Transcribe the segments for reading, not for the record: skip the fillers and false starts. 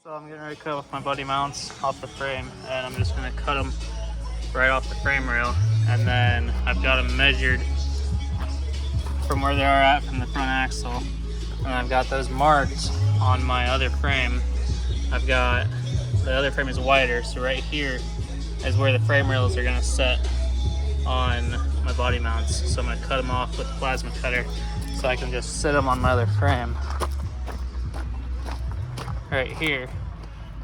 So I'm getting ready to cut off my buddy mounts off the frame, and I'm just going to cut them right off the frame rail, and then I've got them measured from where they are at from the front axle, and I've got those marked on my other frame. I've got, the other frame is wider, so right here is where the frame rails are going to set on my body mounts. So I'm going to cut them off with the plasma cutter so I can just sit them on my other frame right here,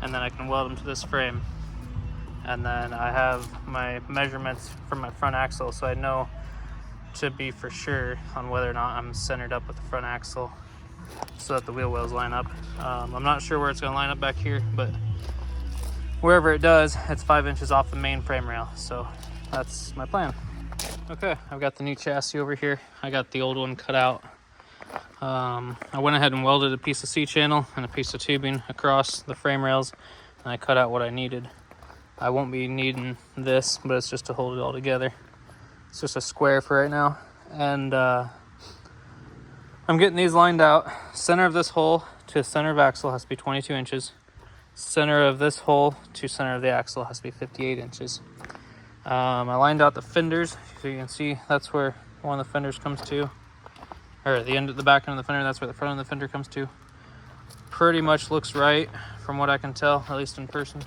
and then I can weld them to this frame. And then I have my measurements from my front axle, so I know to be for sure on whether or not I'm centered up with the front axle so that the wheel wells line up. I'm not sure where it's going to line up back here, but wherever it does, it's 5 inches off the main frame rail. So that's my plan. Okay, I've got the new chassis over here. I got the old one cut out. I went ahead and welded a piece of C-channel and a piece of tubing across the frame rails, and I cut out what I needed. I won't be needing this, but it's just to hold it all together. It's just a square for right now. And I'm getting these lined out. Center of this hole to center of axle has to be 22 inches. Center of this hole to center of the axle has to be 58 inches. I lined out the fenders, so you can see that's where one of the fenders comes to. Or the back end of the fender, that's where the front of the fender comes to. Pretty much looks right from what I can tell, at least in person.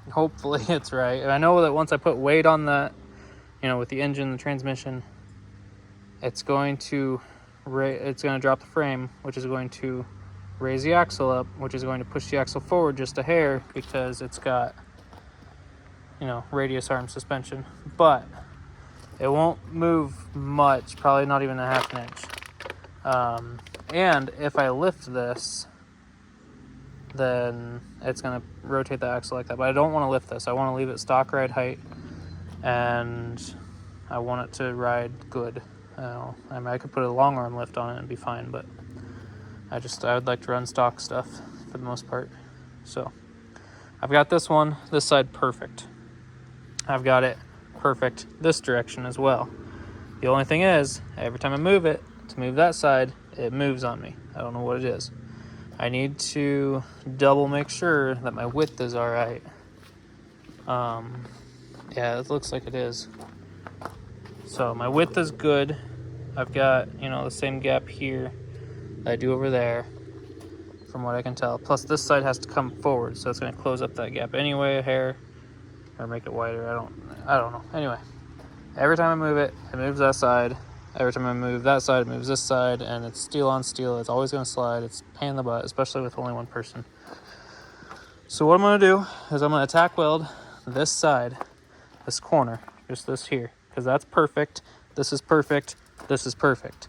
Hopefully it's right. I know that once I put weight on that, with the engine, the transmission, it's going to drop the frame, which is going to raise the axle up, which is going to push the axle forward just a hair because it's got, radius arm suspension. But it won't move much, probably not even a half an inch. And if I lift this, then it's going to rotate the axle like that. But I don't want to lift this. I want to leave it stock ride height, and I want it to ride good. I could put a long arm lift on it and be fine, but I would like to run stock stuff for the most part. So I've got this side perfect. I've got it perfect this direction as well. The only thing is, every time I move it to move that side, it moves on me. I don't know what it is. I need to double make sure that my width is all right. Yeah, it looks like it is. So my width is good. I've got, the same gap here that I do over there, from what I can tell. Plus this side has to come forward, so it's going to close up that gap anyway, a hair, or make it wider. I don't know. Anyway, every time I move it, it moves that side. Every time I move that side, it moves this side, and it's steel on steel. It's always going to slide. It's a pain in the butt, especially with only one person. So what I'm going to do is I'm going to tack weld this side, this corner, just this here, because that's perfect. This is perfect. This is perfect.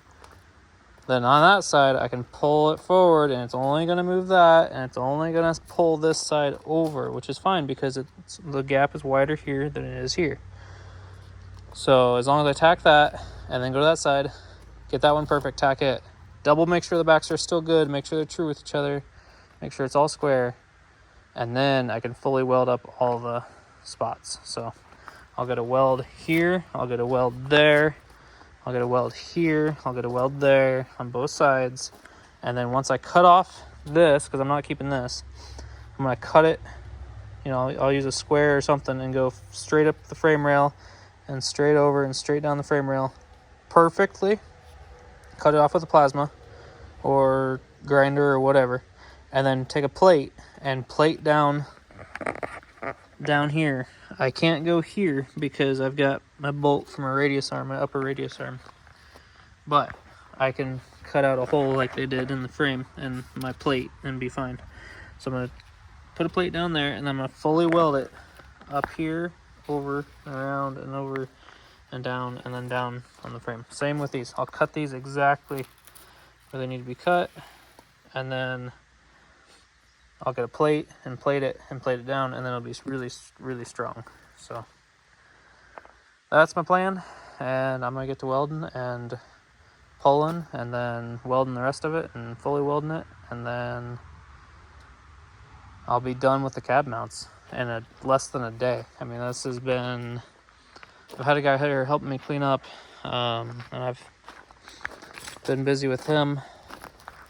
Then on that side, I can pull it forward, and it's only going to move that, and it's only going to pull this side over, which is fine because the gap is wider here than it is here. So as long as I tack that, and then go to that side, get that one perfect, tack it. Double make sure the backs are still good, make sure they're true with each other, make sure it's all square, and then I can fully weld up all the spots. So I'll get a weld here, I'll get a weld there, I'll get a weld here, I'll get a weld there on both sides. And then once I cut off this, because I'm not keeping this, I'm going to cut it, I'll use a square or something and go straight up the frame rail and straight over and straight down the frame rail perfectly. Cut it off with a plasma or grinder or whatever. And then take a plate and plate down here. I can't go here because I've got my bolt from a radius arm, my upper radius arm. But I can cut out a hole like they did in the frame and my plate and be fine. So I'm going to put a plate down there, and I'm going to fully weld it up here, over, around, and over, and down, and then down on the frame. Same with these. I'll cut these exactly where they need to be cut, and then I'll get a plate and plate it down, and then it'll be really, really strong. So that's my plan, and I'm gonna get to welding and pulling, and then welding the rest of it, and fully welding it, and then I'll be done with the cab mounts in less than a day. I mean, I've had a guy here helping me clean up, and I've been busy with him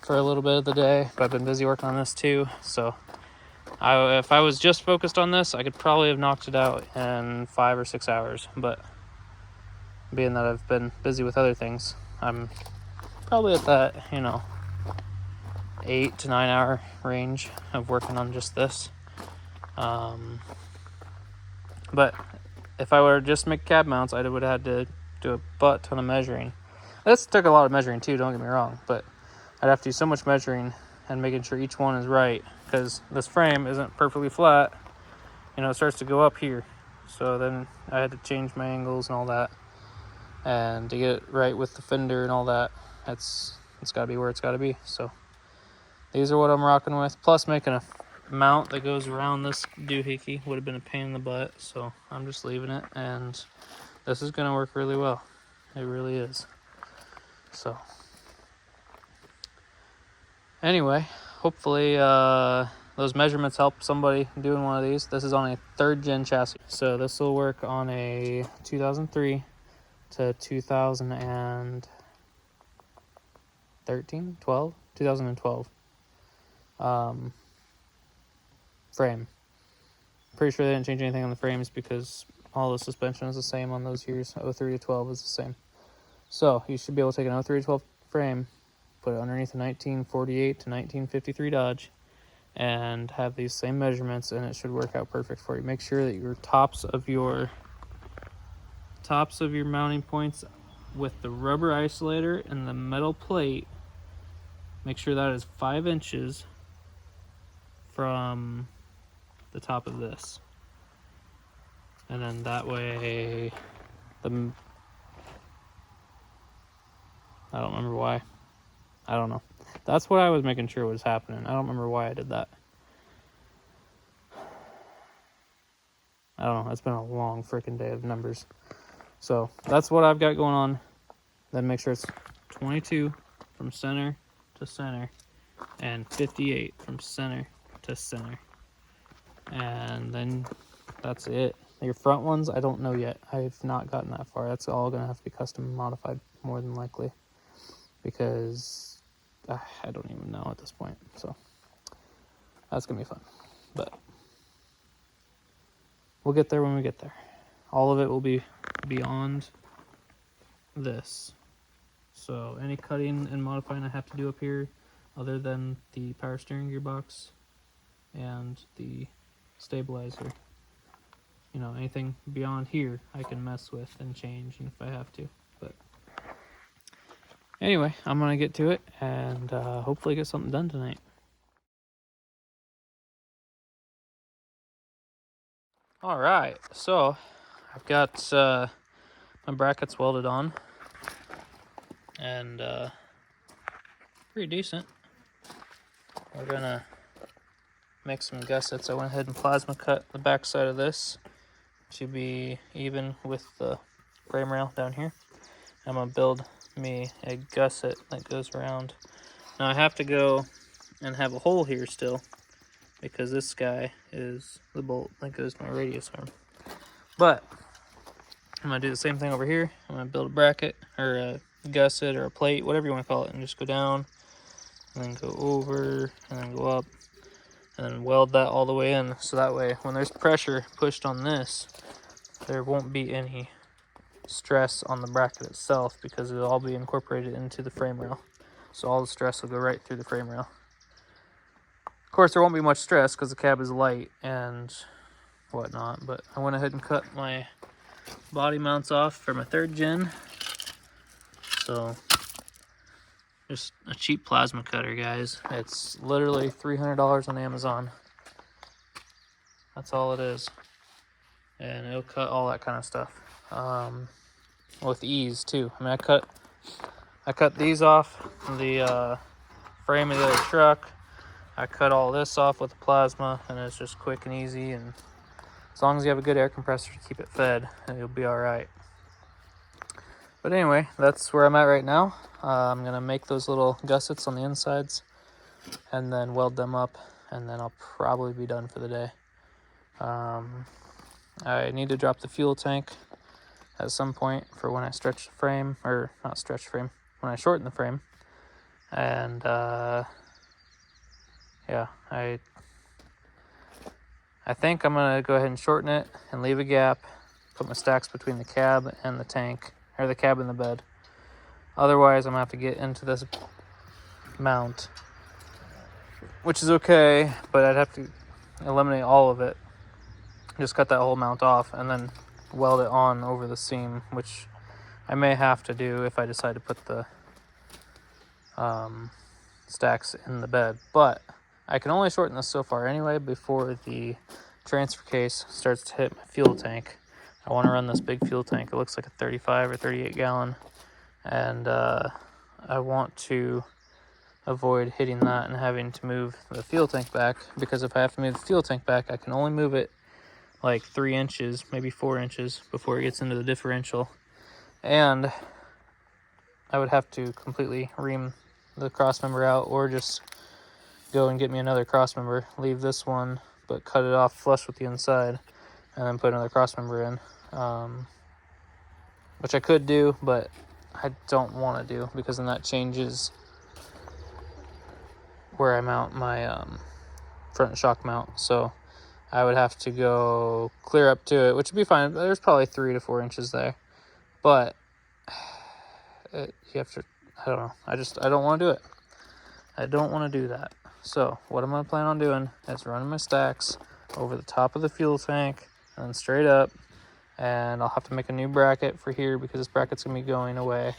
for a little bit of the day, but I've been busy working on this too. So if I was just focused on this, I could probably have knocked it out in 5 or 6 hours. But being that I've been busy with other things, I'm probably at that, 8 to 9 hour range of working on just this. But if I were to just make cab mounts, I would have had to do a butt ton of measuring. This took a lot of measuring too, don't get me wrong, but I'd have to do so much measuring and making sure each one is right, because this frame isn't perfectly flat. It starts to go up here. So then I had to change my angles and all that. And to get it right with the fender and all that, it's got to be where it's got to be. So these are what I'm rocking with. Plus making a mount that goes around this doohickey would have been a pain in the butt. So I'm just leaving it, and this is going to work really well. It really is. So anyway, hopefully those measurements help somebody doing one of these. This is on a 3rd gen chassis. So this will work on a 2003 to 2012 frame. Pretty sure they didn't change anything on the frames because all the suspension is the same on those years. 03 to 12 is the same. So you should be able to take an 03 to 12 frame, put it underneath a 1948 to 1953 Dodge, and have these same measurements, and it should work out perfect for you. Make sure that your tops of your mounting points with the rubber isolator and the metal plate, make sure that is 5 inches from the top of this, and then that way I don't remember why. I don't know. That's what I was making sure was happening. I don't remember why I did that. I don't know. It's been a long freaking day of numbers. So that's what I've got going on. Then make sure it's 22 from center to center and 58 from center to center. And then that's it. Your front ones, I don't know yet. I've not gotten that far. That's all going to have to be custom modified more than likely, because I don't even know at this point. So that's going to be fun. But we'll get there when we get there. All of it will be beyond this. So any cutting and modifying I have to do up here, other than the power steering gearbox and the stabilizer, anything beyond here I can mess with and change if I have to. But anyway, I'm gonna get to it and hopefully get something done tonight. All right, so I've got my brackets welded on, and pretty decent. We're gonna make some gussets. I went ahead and plasma cut the back side of this to be even with the frame rail down here. I'm gonna build me a gusset that goes around. Now I have to go and have a hole here still, because this guy is the bolt that goes to my radius arm. But I'm gonna do the same thing over here. I'm gonna build a bracket or a gusset or a plate, whatever you want to call it, and just go down and then go over and then go up and then weld that all the way in, so that way when there's pressure pushed on this, there won't be any stress on the bracket itself, because it'll all be incorporated into the frame rail. So all the stress will go right through the frame rail. Of course, there won't be much stress because the cab is light and whatnot, but I went ahead and cut my body mounts off for my 3rd gen. So just a cheap plasma cutter, guys. It's literally $300 on Amazon. That's all it is. And it'll cut all that kind of stuff with ease too. I mean, I cut these off the frame of the other truck. I cut all this off with the plasma, and it's just quick and easy. And as long as you have a good air compressor to keep it fed, you'll be all right. But anyway, that's where I'm at right now. I'm gonna make those little gussets on the insides and then weld them up, and then I'll probably be done for the day. I need to drop the fuel tank at some point for when I stretch the frame, or not stretch frame, when I shorten the frame. And yeah, I think I'm gonna go ahead and shorten it and leave a gap, put my stacks between the cab and the tank, or the cab and the bed. Otherwise, I'm gonna have to get into this mount, which is okay, but I'd have to eliminate all of it. Just cut that whole mount off and then weld it on over the seam, which I may have to do if I decide to put the stacks in the bed. But I can only shorten this so far anyway before the transfer case starts to hit my fuel tank. I want to run this big fuel tank. It looks like a 35 or 38 gallon, and I want to avoid hitting that and having to move the fuel tank back, because if I have to move the fuel tank back, I can only move it like 3 inches, maybe 4 inches before it gets into the differential, and I would have to completely ream the cross member out, or just go and get me another cross member, leave this one but cut it off flush with the inside, and then put another cross member in, which I could do, but I don't want to do, because then that changes where I mount my front shock mount. So I would have to go clear up to it, which would be fine. There's probably 3 to 4 inches there, but you have to, I don't know, I don't want to do it. I don't want to do that. So what I'm going to plan on doing is running my stacks over the top of the fuel tank and then straight up, and I'll have to make a new bracket for here because this bracket's going to be going away,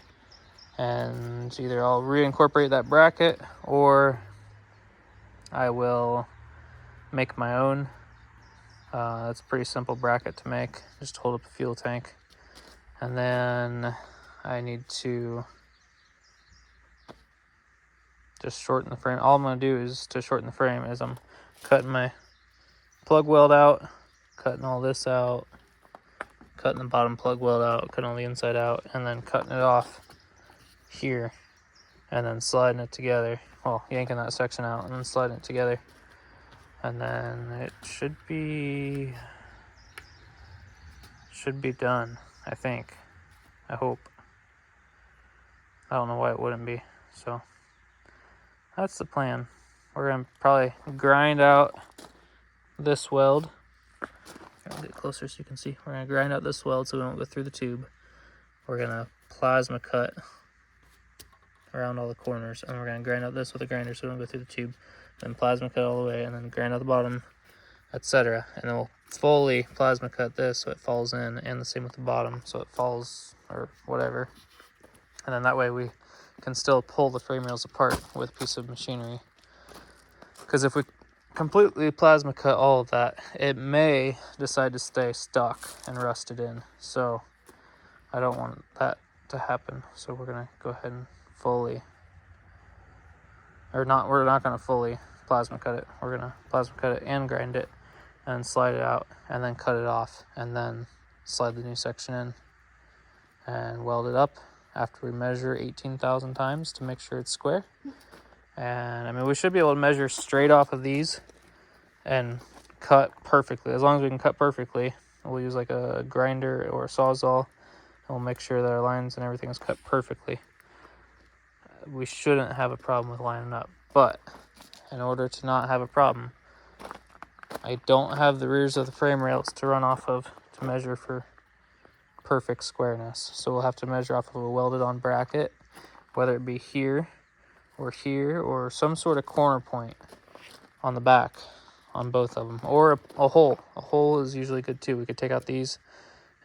and either I'll reincorporate that bracket or I will make my own. It's a pretty simple bracket to make, just hold up a fuel tank, and then I need to just shorten the frame. All I'm going to do is to shorten the frame is I'm cutting my plug weld out, cutting all this out, cutting the bottom plug weld out, cutting all the inside out, and then cutting it off here, and then sliding it together. Well, yanking that section out and then sliding it together. And then it should be done, I think. I hope. I don't know why it wouldn't be. So that's the plan. We're going to probably grind out this weld. I'll get closer so you can see. We're going to grind out this weld so we won't go through the tube. We're going to plasma cut around all the corners, and we're going to grind out this with a grinder so we don't go through the tube. Then plasma cut all the way, and then grind out the bottom, etc. And then we'll fully plasma cut this so it falls in, and the same with the bottom so it falls, or whatever. And then that way we can still pull the frame rails apart with a piece of machinery. Because if we completely plasma cut all of that, it may decide to stay stuck and rusted in. So I don't want that to happen. So we're going to go ahead and fully, or not, we're not going to fully plasma cut it. We're going to plasma cut it and grind it and slide it out and then cut it off and then slide the new section in and weld it up after we measure 18,000 times to make sure it's square. And I mean, we should be able to measure straight off of these and cut perfectly. As long as we can cut perfectly, we'll use like a grinder or a sawzall, and we'll make sure that our lines and everything is cut perfectly. We shouldn't have a problem with lining up, but in order to not have a problem, I don't have the rears of the frame rails to run off of to measure for perfect squareness. So we'll have to measure off of a welded on bracket, whether it be here or some sort of corner point on the back on both of them, or a hole. A hole is usually good too. We could take out these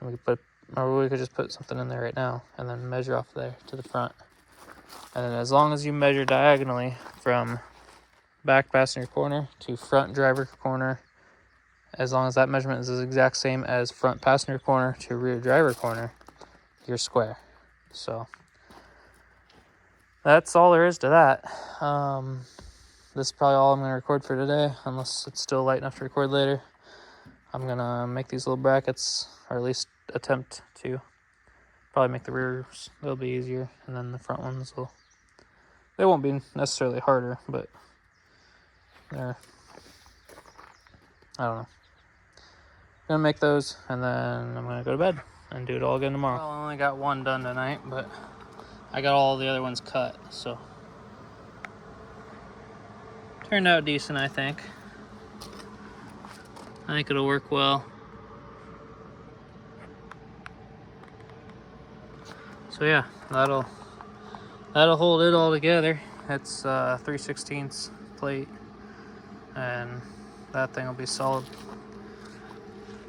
and we could just put something in there right now and then measure off there to the front. And then as long as you measure diagonally from back passenger corner to front driver corner, as long as that measurement is the exact same as front passenger corner to rear driver corner, you're square. So that's all there is to that. This is probably all I'm going to record for today, unless it's still light enough to record later. I'm going to make these little brackets, or at least attempt to. Probably make the rears a little bit easier, and then the front ones they won't be necessarily harder, but they're, I don't know. I'm going to make those, and then I'm going to go to bed and do it all again tomorrow. Well, I only got one done tonight, but I got all the other ones cut, so Turned out decent, I think. I think it'll work well. So yeah, that'll hold it all together. It's 3/16 plate, and that thing will be solid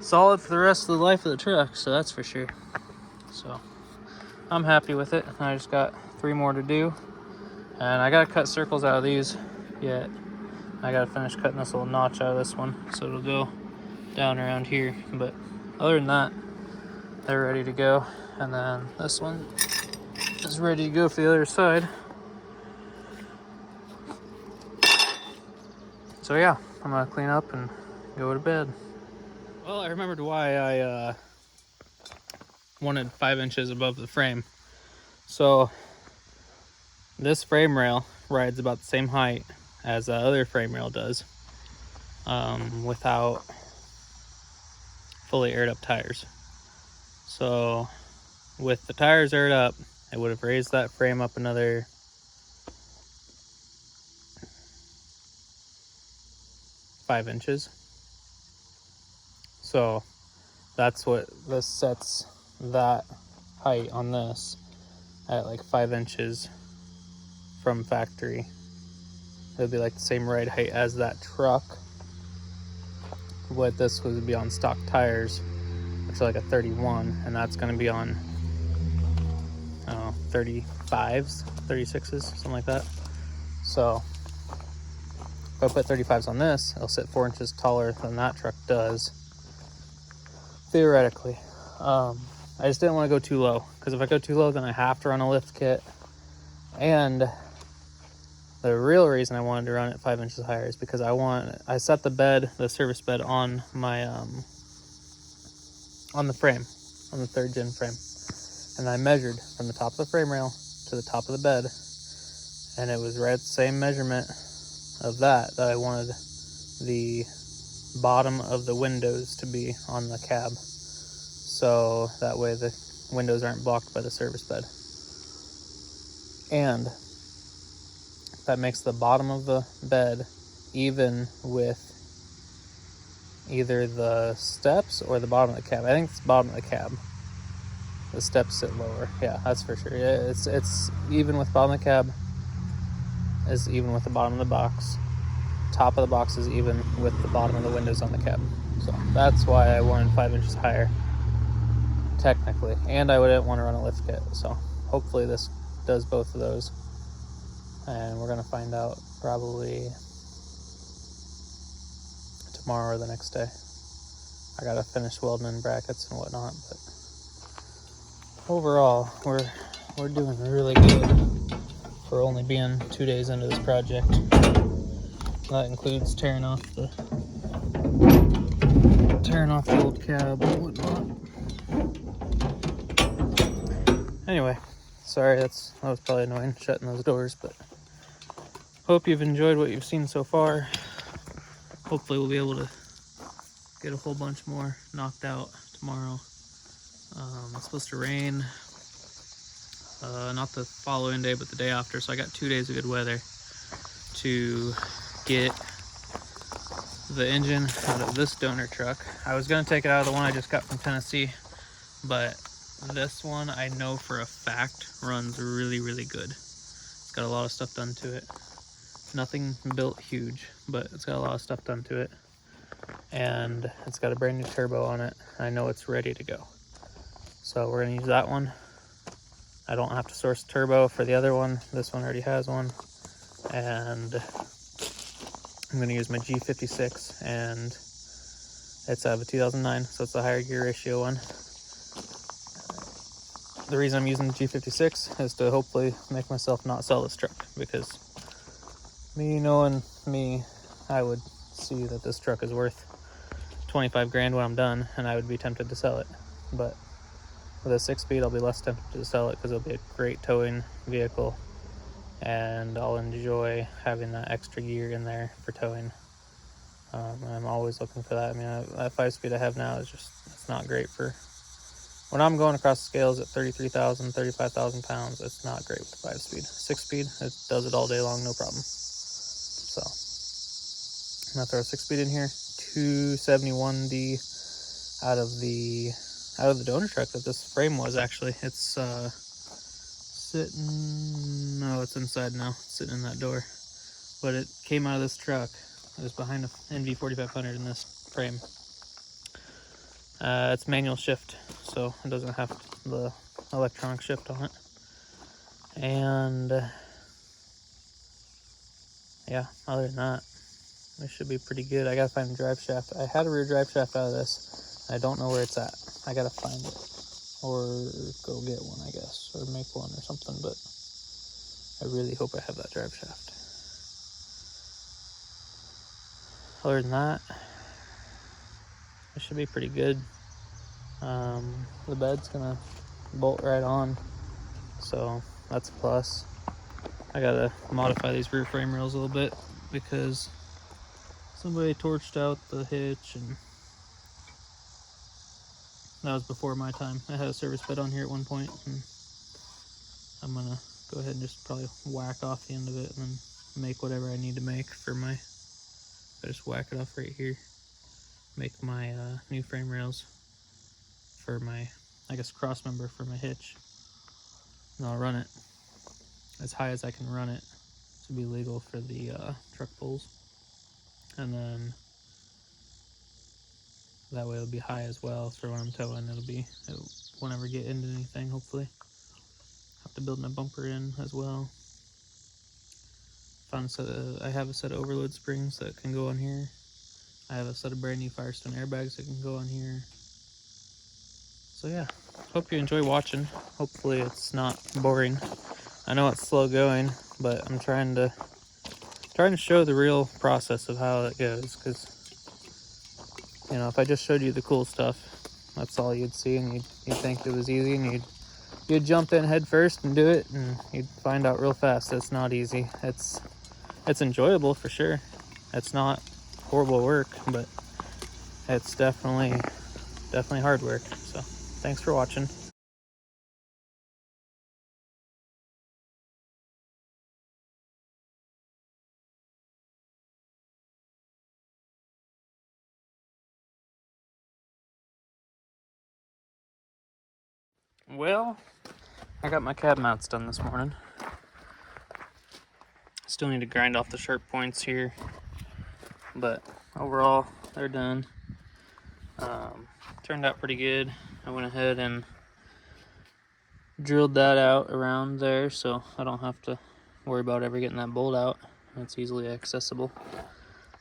for the rest of the life of the truck, so that's for sure. So I'm happy with it. I just got 3 more to do, and I gotta cut circles out of these yet. I gotta finish cutting this little notch out of this one so it'll go down around here, but other than that, they're ready to go. And then this one is ready to go for the other side. So yeah, I'm gonna clean up and go to bed. Well, I remembered why I wanted 5 inches above the frame. So this frame rail rides about the same height as the other frame rail does, without fully aired up tires. So with the tires aired up, it would have raised that frame up another 5 inches. So that's what this sets that height on this at, like 5 inches from factory. It would be like the same ride height as that truck. What this would be on stock tires, which are like a 31, and that's going to be on 35s, 36s, something like that. So if I put 35s on this, it'll sit 4 inches taller than that truck does, theoretically. I just didn't want to go too low, because if I go too low, then I have to run a lift kit. And the real reason I wanted to run it 5 inches higher is because I set the bed, the service bed, on my on the frame, on the 3rd gen frame, and I measured from the top of the frame rail to the top of the bed, and it was right at the same measurement of that I wanted the bottom of the windows to be on the cab, so that way the windows aren't blocked by the service bed. And that makes the bottom of the bed even with either the steps or the bottom of the cab. I think it's the bottom of the cab. The steps sit lower. Yeah, that's for sure. Yeah, it's even with bottom of the cab is even with the bottom of the box. Top of the box is even with the bottom of the windows on the cab. So that's why I wanted 5 inches higher, technically. And I wouldn't want to run a lift kit. So hopefully this does both of those. And we're going to find out probably tomorrow or the next day. I got to finish welding in brackets and whatnot, but overall, we're doing really good for only being 2 days into this project. That includes tearing off the old cab and whatnot. Anyway, sorry, that was probably annoying shutting those doors, but hope you've enjoyed what you've seen so far. Hopefully we'll be able to get a whole bunch more knocked out tomorrow. It's supposed to rain, not the following day, but the day after, so I got 2 days of good weather to get the engine out of this donor truck. I was going to take it out of the one I just got from Tennessee, but this one I know for a fact runs really, really good. It's got a lot of stuff done to it. Nothing built huge, but it's got a lot of stuff done to it. And it's got a brand new turbo on it. I know it's ready to go. So we're going to use that one. I don't have to source turbo for the other one. This one already has one. And I'm going to use my G56, and it's out of a 2009, so it's a higher gear ratio one. The reason I'm using the G56 is to hopefully make myself not sell this truck, because me knowing me, I would see that this truck is worth 25 grand when I'm done, and I would be tempted to sell it. But with a 6-speed, I'll be less tempted to sell it because it'll be a great towing vehicle, and I'll enjoy having that extra gear in there for towing. I'm always looking for that. I mean, that 5-speed I have now is just, it's not great for when I'm going across the scales at 33,000, 35,000 pounds. It's not great with the 5-speed. 6-speed, it does it all day long, no problem. So I'm gonna throw a 6-speed in here. 271D out of the donor truck that this frame was. Actually, it's sitting. No, it's inside now. It's sitting in that door. But it came out of this truck. It was behind an NV4500 in this frame. It's manual shift, so it doesn't have the electronic shift on it. And yeah, other than that, it should be pretty good. I gotta find a drive shaft. I had a rear drive shaft out of this. I don't know where it's at. I gotta find it, or go get one, I guess, or make one or something. But I really hope I have that drive shaft. Other than that, it should be pretty good. The bed's gonna bolt right on, so that's a plus. I gotta modify these rear frame rails a little bit because somebody torched out the hitch, and that was before my time. I had a service bed on here at one point, and I'm gonna go ahead and just probably whack off the end of it and then make whatever I need to make for my, I just whack it off right here, make my new frame rails for my, I guess, cross member for my hitch, and I'll run it as high as I can run it to be legal for the truck pulls, and then that way it'll be high as well for when I'm towing. It won't ever get into anything, hopefully. Have to build my bumper in as well. I have a set of overload springs that can go on here. I have a set of brand new Firestone airbags that can go on here. So yeah, hope you enjoy watching. Hopefully it's not boring. I know it's slow going, but I'm trying to show the real process of how it goes, because you know, if I just showed you the cool stuff, that's all you'd see, and you'd think it was easy, and you'd jump in head first and do it, and you'd find out real fast it's not easy. It's enjoyable for sure. It's not horrible work, but it's definitely hard work. So thanks for watching. Well, I got my cab mounts done this morning. Still need to grind off the sharp points here, but overall they're done. Turned out pretty good. I went ahead and drilled that out around there, so I don't have to worry about ever getting that bolt out. It's easily accessible.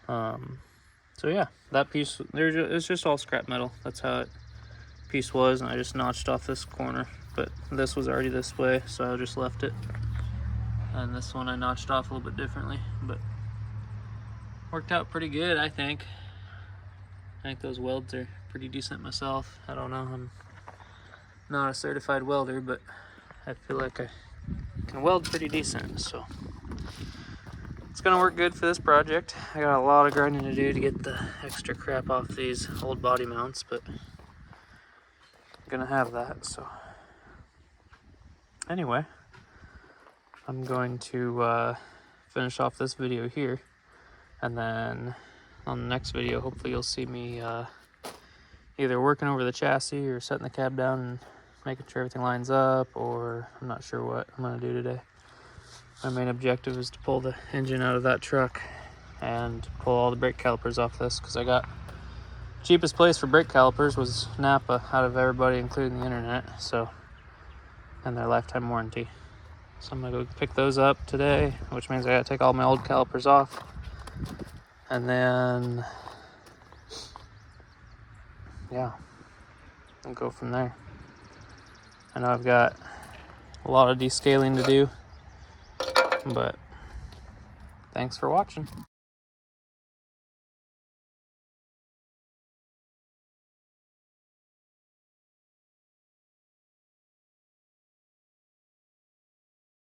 So yeah, that piece it's just all scrap metal. That's how it piece was, and I just notched off this corner, but this was already this way, so I just left it. And this one I notched off a little bit differently, but worked out pretty good, I think. I think those welds are pretty decent myself. I don't know, I'm not a certified welder, but I feel like I can weld pretty decent, so it's gonna work good for this project. I got a lot of grinding to do to get the extra crap off these old body mounts, but I'm gonna have that. So anyway, I'm going to finish off this video here, and then on the next video hopefully you'll see me either working over the chassis or setting the cab down and making sure everything lines up, or I'm not sure what I'm gonna do today. My main objective is to pull the engine out of that truck and pull all the brake calipers off this, because I got cheapest place for brake calipers was Napa out of everybody, including the internet, so, and their lifetime warranty. So I'm gonna go pick those up today, which means I gotta take all my old calipers off, and then yeah, and go from there. I know I've got a lot of descaling to do, but thanks for watching.